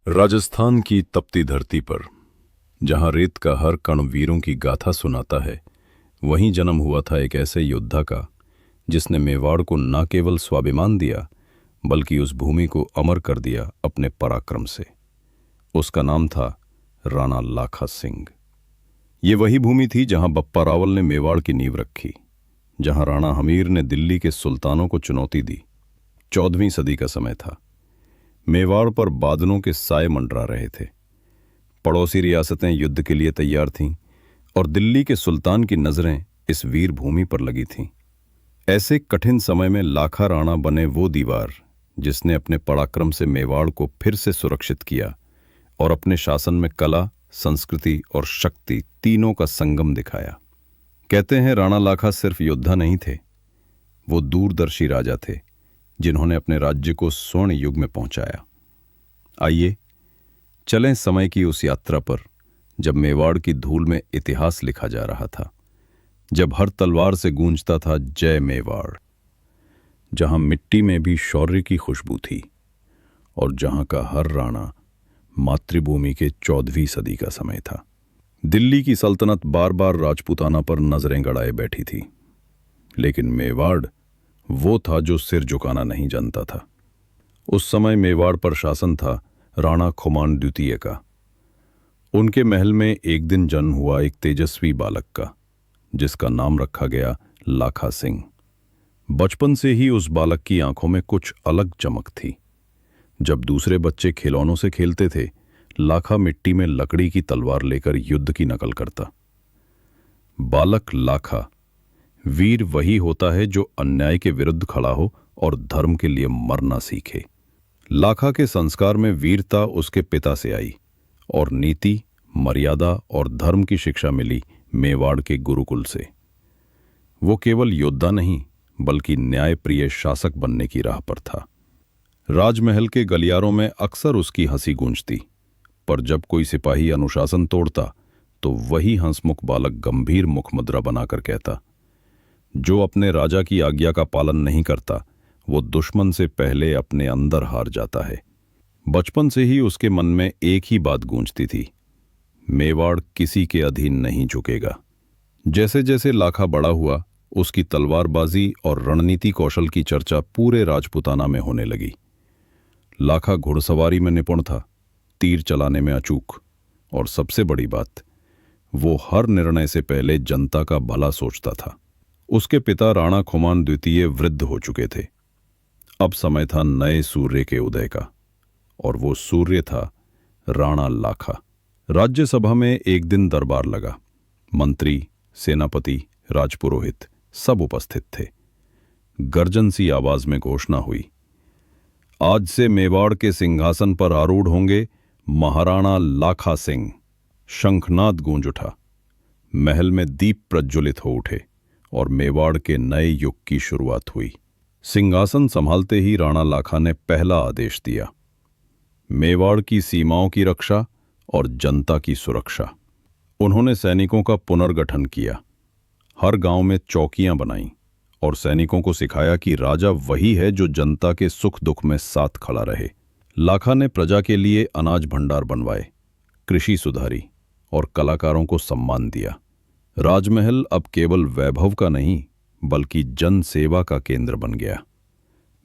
राजस्थान की तपती धरती पर जहां रेत का हर कण वीरों की गाथा सुनाता है, वहीं जन्म हुआ था एक ऐसे योद्धा का जिसने मेवाड़ को न केवल स्वाभिमान दिया बल्कि उस भूमि को अमर कर दिया अपने पराक्रम से। उसका नाम था राणा लाखा सिंह। ये वही भूमि थी जहां बप्पा रावल ने मेवाड़ की नींव रखी, जहां राणा हमीर ने दिल्ली के सुल्तानों को चुनौती दी। 14वीं सदी का समय था। मेवाड़ पर बादलों के साए मंडरा रहे थे। पड़ोसी रियासतें युद्ध के लिए तैयार थीं और दिल्ली के सुल्तान की नजरें इस वीर भूमि पर लगी थीं। ऐसे कठिन समय में लाखा राणा बने वो दीवार जिसने अपने पराक्रम से मेवाड़ को फिर से सुरक्षित किया और अपने शासन में कला, संस्कृति और शक्ति तीनों का संगम दिखाया। कहते हैं राणा लाखा सिर्फ योद्धा नहीं थे, वो दूरदर्शी राजा थे जिन्होंने अपने राज्य को स्वर्ण युग में पहुंचाया। आइए चलें समय की उस यात्रा पर जब मेवाड़ की धूल में इतिहास लिखा जा रहा था, जब हर तलवार से गूंजता था जय मेवाड़, जहां मिट्टी में भी शौर्य की खुशबू थी और जहां का हर राणा मातृभूमि के 14वीं सदी का समय था। दिल्ली की सल्तनत बार बार राजपूताना पर नजरें गड़ाए बैठी थी, लेकिन मेवाड़ वो था जो सिर झुकाना नहीं जानता था। उस समय मेवाड़ पर शासन था राणा खुमान द्वितीय का। उनके महल में एक दिन जन्म हुआ एक तेजस्वी बालक का, जिसका नाम रखा गया लाखा सिंह। बचपन से ही उस बालक की आंखों में कुछ अलग चमक थी। जब दूसरे बच्चे खिलौनों से खेलते थे, लाखा मिट्टी में लकड़ी की तलवार लेकर युद्ध की नकल करता। बालक लाखा वीर वही होता है जो अन्याय के विरुद्ध खड़ा हो और धर्म के लिए मरना सीखे। लाखा के संस्कार में वीरता उसके पिता से आई और नीति, मर्यादा और धर्म की शिक्षा मिली मेवाड़ के गुरुकुल से। वो केवल योद्धा नहीं बल्कि न्यायप्रिय शासक बनने की राह पर था। राजमहल के गलियारों में अक्सर उसकी हंसी गूंजती, पर जब कोई सिपाही अनुशासन तोड़ता तो वही हंसमुख बालक गंभीर मुखमुद्रा बनाकर कहता, जो अपने राजा की आज्ञा का पालन नहीं करता वो दुश्मन से पहले अपने अंदर हार जाता है। बचपन से ही उसके मन में एक ही बात गूंजती थी, मेवाड़ किसी के अधीन नहीं झुकेगा। जैसे जैसे लाखा बड़ा हुआ, उसकी तलवारबाजी और रणनीति कौशल की चर्चा पूरे राजपुताना में होने लगी। लाखा घुड़सवारी में निपुण था, तीर चलाने में अचूक, और सबसे बड़ी बात, वो हर निर्णय से पहले जनता का भला सोचता था। उसके पिता राणा खुमान द्वितीय वृद्ध हो चुके थे। अब समय था नए सूर्य के उदय का, और वो सूर्य था राणा लाखा। राज्यसभा में एक दिन दरबार लगा। मंत्री, सेनापति, राजपुरोहित सब उपस्थित थे। गर्जन सी आवाज में घोषणा हुई, आज से मेवाड़ के सिंहासन पर आरूढ़ होंगे महाराणा लाखा सिंह। शंखनाद गूंज उठा। महल में दीप प्रज्वलित हो उठे और मेवाड़ के नए युग की शुरुआत हुई। सिंहासन संभालते ही राणा लाखा ने पहला आदेश दिया, मेवाड़ की सीमाओं की रक्षा और जनता की सुरक्षा। उन्होंने सैनिकों का पुनर्गठन किया, हर गांव में चौकियां बनाईं और सैनिकों को सिखाया कि राजा वही है जो जनता के सुख दुख में साथ खड़ा रहे। लाखा ने प्रजा के लिए अनाज भंडार बनवाए, कृषि सुधारी और कलाकारों को सम्मान दिया। राजमहल अब केवल वैभव का नहीं बल्कि जन सेवा का केंद्र बन गया।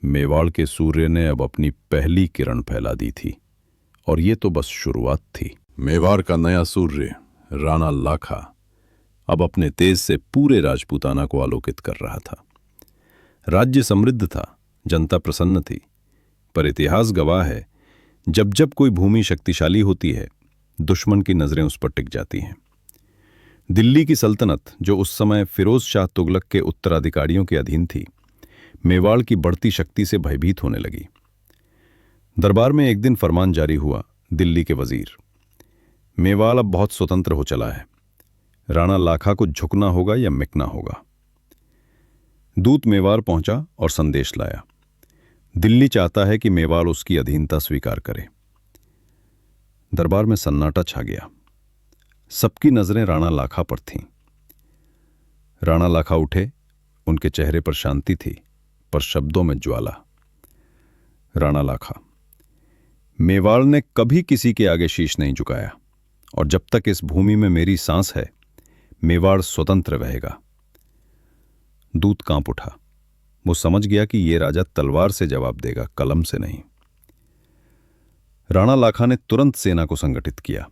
मेवाड़ के सूर्य ने अब अपनी पहली किरण फैला दी थी, और ये तो बस शुरुआत थी। मेवाड़ का नया सूर्य राणा लाखा अब अपने तेज से पूरे राजपूताना को आलोकित कर रहा था। राज्य समृद्ध था, जनता प्रसन्न थी, पर इतिहास गवाह है, जब जब कोई भूमि शक्तिशाली होती है, दुश्मन की नजरें उस पर टिक जाती हैं। दिल्ली की सल्तनत, जो उस समय फिरोज शाह तुगलक के उत्तराधिकारियों के अधीन थी, मेवाड़ की बढ़ती शक्ति से भयभीत होने लगी। दरबार में एक दिन फरमान जारी हुआ, दिल्ली के वजीर, मेवाड़ अब बहुत स्वतंत्र हो चला है, राणा लाखा को झुकना होगा या मिटना होगा। दूत मेवाड़ पहुंचा और संदेश लाया, दिल्ली चाहता है कि मेवाड़ उसकी अधीनता स्वीकार करे। दरबार में सन्नाटा छा गया। सबकी नजरें राणा लाखा पर थीं। राणा लाखा उठे, उनके चेहरे पर शांति थी पर शब्दों में ज्वाला। राणा लाखा, मेवाड़ ने कभी किसी के आगे शीश नहीं झुकाया, और जब तक इस भूमि में मेरी सांस है, मेवाड़ स्वतंत्र रहेगा। दूत कांप उठा। वो समझ गया कि ये राजा तलवार से जवाब देगा, कलम से नहीं। राणा लाखा ने तुरंत सेना को संगठित किया।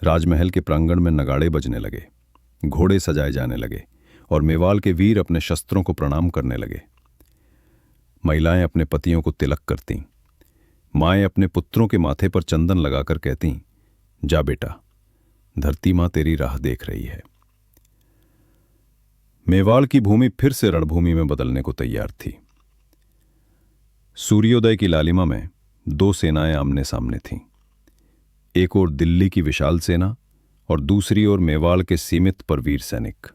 राजमहल के प्रांगण में नगाड़े बजने लगे, घोड़े सजाए जाने लगे और मेवाड़ के वीर अपने शस्त्रों को प्रणाम करने लगे। महिलाएं अपने पतियों को तिलक करतीं, माएं अपने पुत्रों के माथे पर चंदन लगाकर कहतीं, जा बेटा, धरती मां तेरी राह देख रही है। मेवाड़ की भूमि फिर से रणभूमि में बदलने को तैयार थी। सूर्योदय की लालिमा में दो सेनाएं आमने सामने थीं। एक ओर दिल्ली की विशाल सेना और दूसरी ओर मेवाड़ के सीमित पर वीर सैनिक।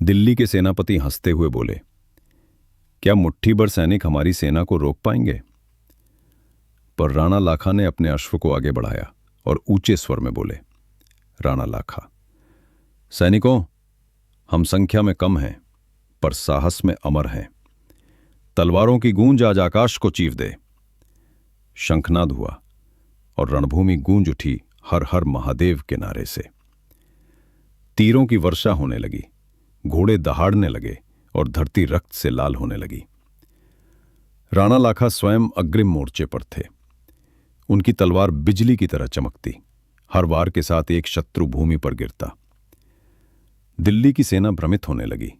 दिल्ली के सेनापति हंसते हुए बोले, क्या मुट्ठी भर सैनिक हमारी सेना को रोक पाएंगे? पर राणा लाखा ने अपने अश्व को आगे बढ़ाया और ऊंचे स्वर में बोले, राणा लाखा, सैनिकों, हम संख्या में कम हैं पर साहस में अमर हैं। तलवारों की गूंज आज आकाश को चीर दे। शंखनाद हुआ और रणभूमि गूंज उठी हर हर महादेव के नारे से। तीरों की वर्षा होने लगी, घोड़े दहाड़ने लगे और धरती रक्त से लाल होने लगी। राणा लाखा स्वयं अग्रिम मोर्चे पर थे। उनकी तलवार बिजली की तरह चमकती, हर वार के साथ एक शत्रु भूमि पर गिरता। दिल्ली की सेना भ्रमित होने लगी।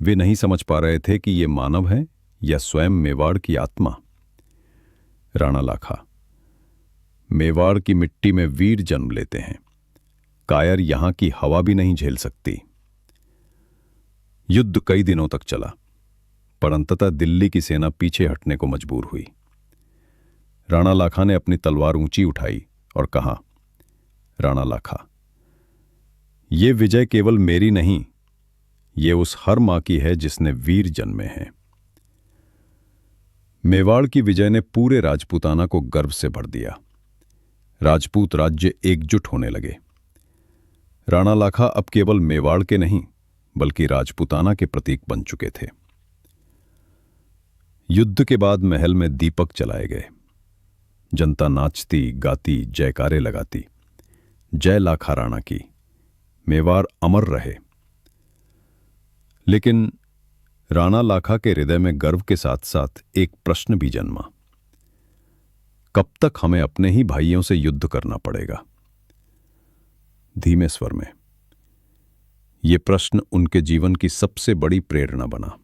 वे नहीं समझ पा रहे थे कि ये मानव है या स्वयं मेवाड़ की आत्मा। राणा लाखा, मेवाड़ की मिट्टी में वीर जन्म लेते हैं, कायर यहां की हवा भी नहीं झेल सकती। युद्ध कई दिनों तक चला, पर अंततः दिल्ली की सेना पीछे हटने को मजबूर हुई। राणा लाखा ने अपनी तलवार ऊंची उठाई और कहा, राणा लाखा, ये विजय केवल मेरी नहीं, ये उस हर मां की है जिसने वीर जन्मे हैं। मेवाड़ की विजय ने पूरे राजपूताना को गर्व से भर दिया। राजपूत राज्य एकजुट होने लगे। राणा लाखा अब केवल मेवाड़ के नहीं बल्कि राजपूताना के प्रतीक बन चुके थे। युद्ध के बाद महल में दीपक जलाए गए। जनता नाचती गाती जयकारे लगाती, जय लाखा राणा की, मेवाड़ अमर रहे। लेकिन राणा लाखा के हृदय में गर्व के साथ साथ एक प्रश्न भी जन्मा, कब तक हमें अपने ही भाइयों से युद्ध करना पड़ेगा? धीमे स्वर में यह प्रश्न उनके जीवन की सबसे बड़ी प्रेरणा बना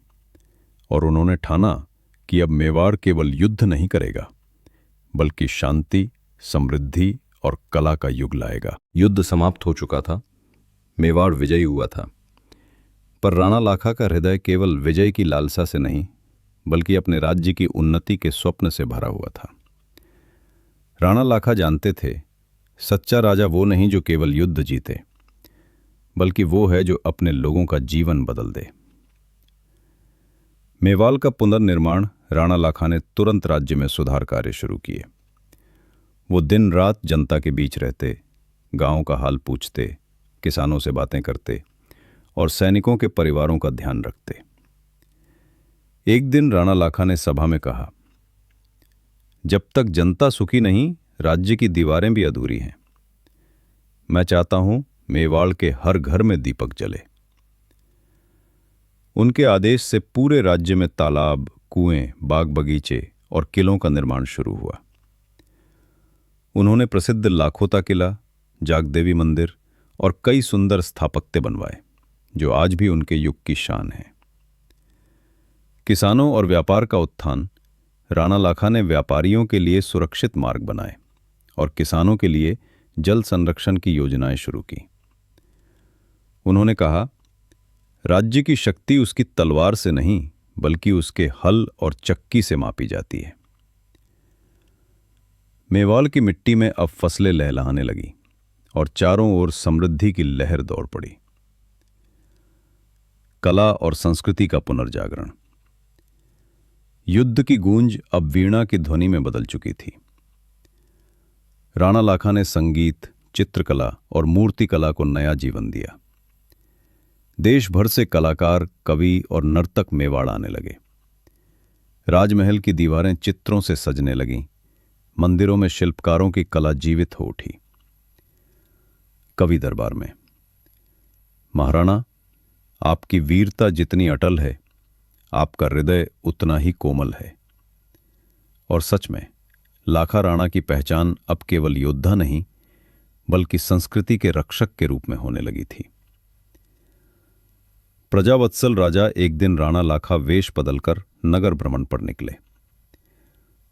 और उन्होंने ठाना कि अब मेवाड़ केवल युद्ध नहीं करेगा बल्कि शांति, समृद्धि और कला का युग लाएगा। युद्ध समाप्त हो चुका था, मेवाड़ विजयी हुआ था, पर राणा लाखा का हृदय केवल विजय की लालसा से नहीं बल्कि अपने राज्य की उन्नति के स्वप्न से भरा हुआ था। राणा लाखा जानते थे, सच्चा राजा वो नहीं जो केवल युद्ध जीते, बल्कि वो है जो अपने लोगों का जीवन बदल दे। मेवाड़ का पुनर्निर्माण राणा लाखा ने तुरंत राज्य में सुधार कार्य शुरू किए। वो दिन रात जनता के बीच रहते, गांव का हाल पूछते, किसानों से बातें करते और सैनिकों के परिवारों का ध्यान रखते। एक दिन राणा लाखा ने सभा में कहा, जब तक जनता सुखी नहीं, राज्य की दीवारें भी अधूरी हैं। मैं चाहता हूं मेवाड़ के हर घर में दीपक जले। उनके आदेश से पूरे राज्य में तालाब, कुएं, बाग बगीचे और किलों का निर्माण शुरू हुआ। उन्होंने प्रसिद्ध लाखोता किला, जागदेवी मंदिर और कई सुंदर स्थापत्य बनवाए जो आज भी उनके युग की शान है। किसानों और व्यापार का उत्थान। राणा लाखा ने व्यापारियों के लिए सुरक्षित मार्ग बनाए और किसानों के लिए जल संरक्षण की योजनाएं शुरू की। उन्होंने कहा, राज्य की शक्ति उसकी तलवार से नहीं बल्कि उसके हल और चक्की से मापी जाती है। मेवाड़ की मिट्टी में अब फसलें लहलहाने लगी और चारों ओर समृद्धि की लहर दौड़ पड़ी। कला और संस्कृति का पुनर्जागरण। युद्ध की गूंज अब वीणा की ध्वनि में बदल चुकी थी। राणा लाखा ने संगीत, चित्रकला और मूर्तिकला को नया जीवन दिया। देश भर से कलाकार, कवि और नर्तक मेवाड़ आने लगे। राजमहल की दीवारें चित्रों से सजने लगीं मंदिरों में शिल्पकारों की कला जीवित हो उठी। कवि दरबार में, महाराणा, आपकी वीरता जितनी अटल है, आपका हृदय उतना ही कोमल है। और सच में लाखा राणा की पहचान अब केवल योद्धा नहीं, बल्कि संस्कृति के रक्षक के रूप में होने लगी थी। प्रजावत्सल राजा एक दिन राणा लाखा वेश बदलकर नगर भ्रमण पर निकले।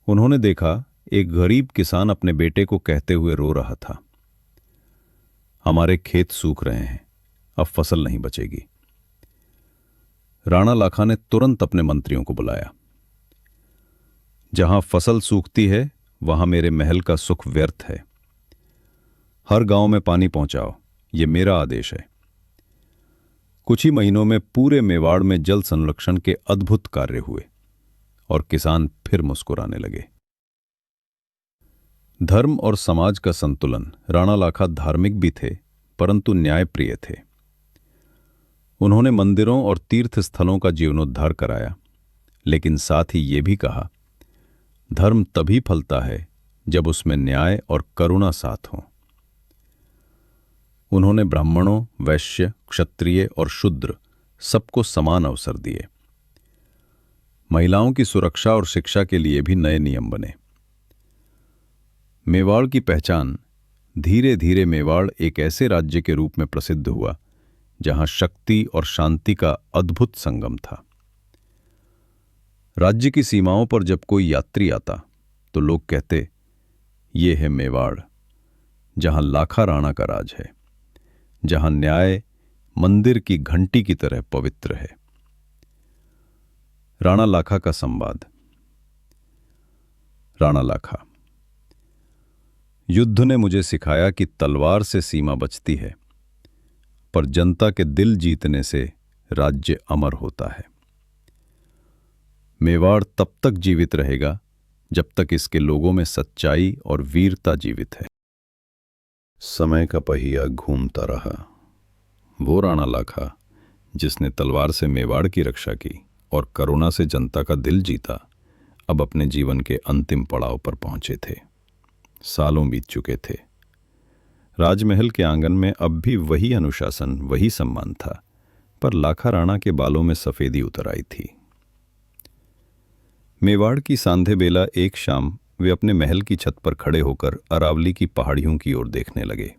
उन्होंने देखा एक गरीब किसान अपने बेटे को कहते हुए रो रहा था, हमारे खेत सूख रहे हैं, अब फसल नहीं बचेगी। राणा लाखा ने तुरंत अपने मंत्रियों को बुलाया। जहां फसल सूखती है वहां मेरे महल का सुख व्यर्थ है। हर गांव में पानी पहुंचाओ, यह मेरा आदेश है। कुछ ही महीनों में पूरे मेवाड़ में जल संरक्षण के अद्भुत कार्य हुए और किसान फिर मुस्कुराने लगे। धर्म और समाज का संतुलन। राणा लाखा धार्मिक भी थे, परंतु न्यायप्रिय थे। उन्होंने मंदिरों और तीर्थ स्थलों का जीर्णोद्धार कराया, लेकिन साथ ही ये भी कहा, धर्म तभी फलता है जब उसमें न्याय और करुणा साथ हों। उन्होंने ब्राह्मणों, वैश्य, क्षत्रिय और शूद्र सबको समान अवसर दिए। महिलाओं की सुरक्षा और शिक्षा के लिए भी नए नियम बने। मेवाड़ की पहचान धीरे धीरे मेवाड़ एक ऐसे राज्य के रूप में प्रसिद्ध हुआ जहां शक्ति और शांति का अद्भुत संगम था। राज्य की सीमाओं पर जब कोई यात्री आता तो लोग कहते, ये है मेवाड़, जहां लाखा राणा का राज है, जहां न्याय मंदिर की घंटी की तरह पवित्र है। राणा लाखा का संवाद। राणा लाखा, युद्ध ने मुझे सिखाया कि तलवार से सीमा बचती है, पर जनता के दिल जीतने से राज्य अमर होता है। मेवाड़ तब तक जीवित रहेगा जब तक इसके लोगों में सच्चाई और वीरता जीवित है। समय का पहिया घूमता रहा। वो राणा लाखा जिसने तलवार से मेवाड़ की रक्षा की और करुणा से जनता का दिल जीता, अब अपने जीवन के अंतिम पड़ाव पर पहुंचे थे। सालों बीत चुके थे। राजमहल के आंगन में अब भी वही अनुशासन, वही सम्मान था, पर लाखा राणा के बालों में सफेदी उतर आई थी। मेवाड़ की सांधे बेला एक शाम वे अपने महल की छत पर खड़े होकर अरावली की पहाड़ियों की ओर देखने लगे।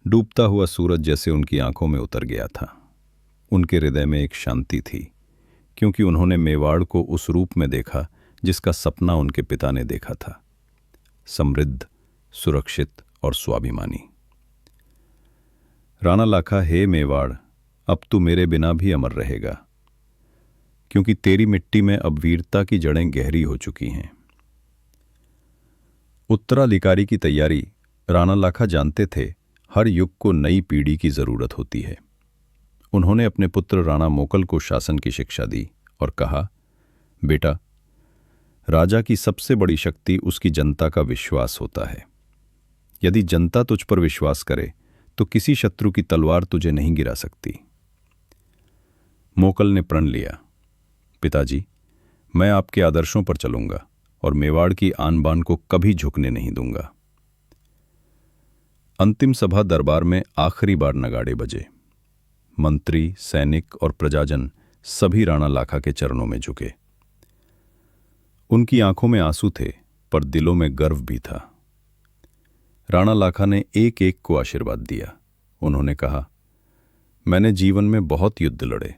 डूबता हुआ सूरज जैसे उनकी आंखों में उतर गया था। उनके हृदय में एक शांति थी, क्योंकि उन्होंने मेवाड़ को उस रूप में देखा जिसका सपना उनके पिता ने देखा था, समृद्ध, सुरक्षित और स्वाभिमानी। राणा लाखा, हे मेवाड़, अब तू मेरे बिना भी अमर रहेगा, क्योंकि तेरी मिट्टी में अब वीरता की जड़ें गहरी हो चुकी हैं। उत्तराधिकारी की तैयारी। राणा लाखा जानते थे, हर युग को नई पीढ़ी की जरूरत होती है। उन्होंने अपने पुत्र राणा मोकल को शासन की शिक्षा दी और कहा, बेटा, राजा की सबसे बड़ी शक्ति उसकी जनता का विश्वास होता है। यदि जनता तुझ पर विश्वास करे तो किसी शत्रु की तलवार तुझे नहीं गिरा सकती। मोकल ने प्रण लिया, पिताजी, मैं आपके आदर्शों पर चलूंगा और मेवाड़ की आन बान को कभी झुकने नहीं दूंगा। अंतिम सभा दरबार में आखिरी बार नगाड़े बजे। मंत्री, सैनिक और प्रजाजन सभी राणा लाखा के चरणों में झुके। उनकी आंखों में आंसू थे, पर दिलों में गर्व भी था। राणा लाखा ने एक एक को आशीर्वाद दिया। उन्होंने कहा, मैंने जीवन में बहुत युद्ध लड़े,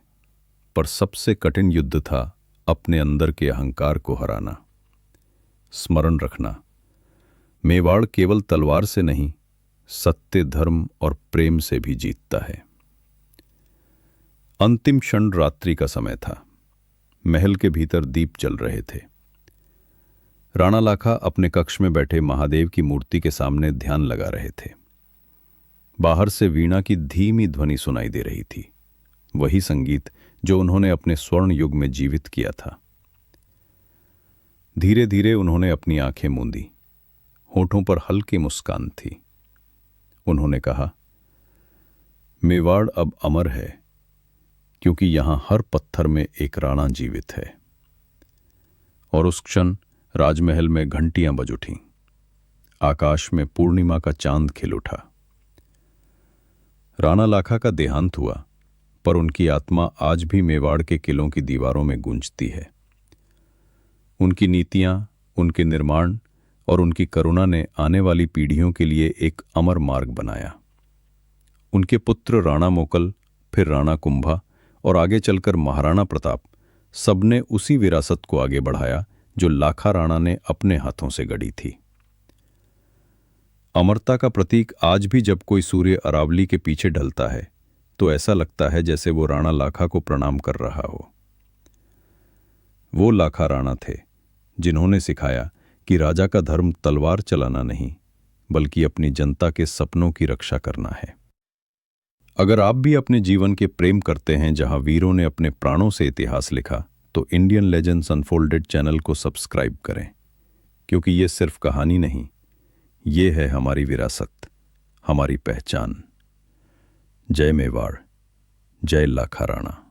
पर सबसे कठिन युद्ध था अपने अंदर के अहंकार को हराना। स्मरण रखना, मेवाड़ केवल तलवार से नहीं, सत्य, धर्म और प्रेम से भी जीतता है। अंतिम क्षण रात्रि का समय था। महल के भीतर दीप जल रहे थे। राणा लाखा अपने कक्ष में बैठे महादेव की मूर्ति के सामने ध्यान लगा रहे थे। बाहर से वीणा की धीमी ध्वनि सुनाई दे रही थी, वही संगीत जो उन्होंने अपने स्वर्ण युग में जीवित किया था। धीरे धीरे उन्होंने अपनी आंखें मूंदी। होठों पर हल्की मुस्कान थी। उन्होंने कहा, मेवाड़ अब अमर है, क्योंकि यहां हर पत्थर में एक राणा जीवित है। और उस क्षण राजमहल में घंटियां बज उठीं। आकाश में पूर्णिमा का चांद खिल उठा। राणा लाखा का देहांत हुआ, पर उनकी आत्मा आज भी मेवाड़ के किलों की दीवारों में गूंजती है। उनकी नीतियां, उनके निर्माण और उनकी करुणा ने आने वाली पीढ़ियों के लिए एक अमर मार्ग बनाया। उनके पुत्र राणा मोकल, फिर राणा कुंभा और आगे चलकर महाराणा प्रताप, सबने उसी विरासत को आगे बढ़ाया जो लाखा राणा ने अपने हाथों से गढ़ी थी। अमरता का प्रतीक आज भी जब कोई सूर्य अरावली के पीछे ढलता है तो ऐसा लगता है जैसे वो राणा लाखा को प्रणाम कर रहा हो। वो लाखा राणा थे जिन्होंने सिखाया कि राजा का धर्म तलवार चलाना नहीं, बल्कि अपनी जनता के सपनों की रक्षा करना है। अगर आप भी अपने जीवन के प्रेम करते हैं जहां वीरों ने अपने प्राणों से इतिहास लिखा, तो इंडियन लेजेंड्स अनफोल्डेड चैनल को सब्सक्राइब करें, क्योंकि ये सिर्फ कहानी नहीं, ये है हमारी विरासत, हमारी पहचान। जय मेवाड़, जय लाखा राणा।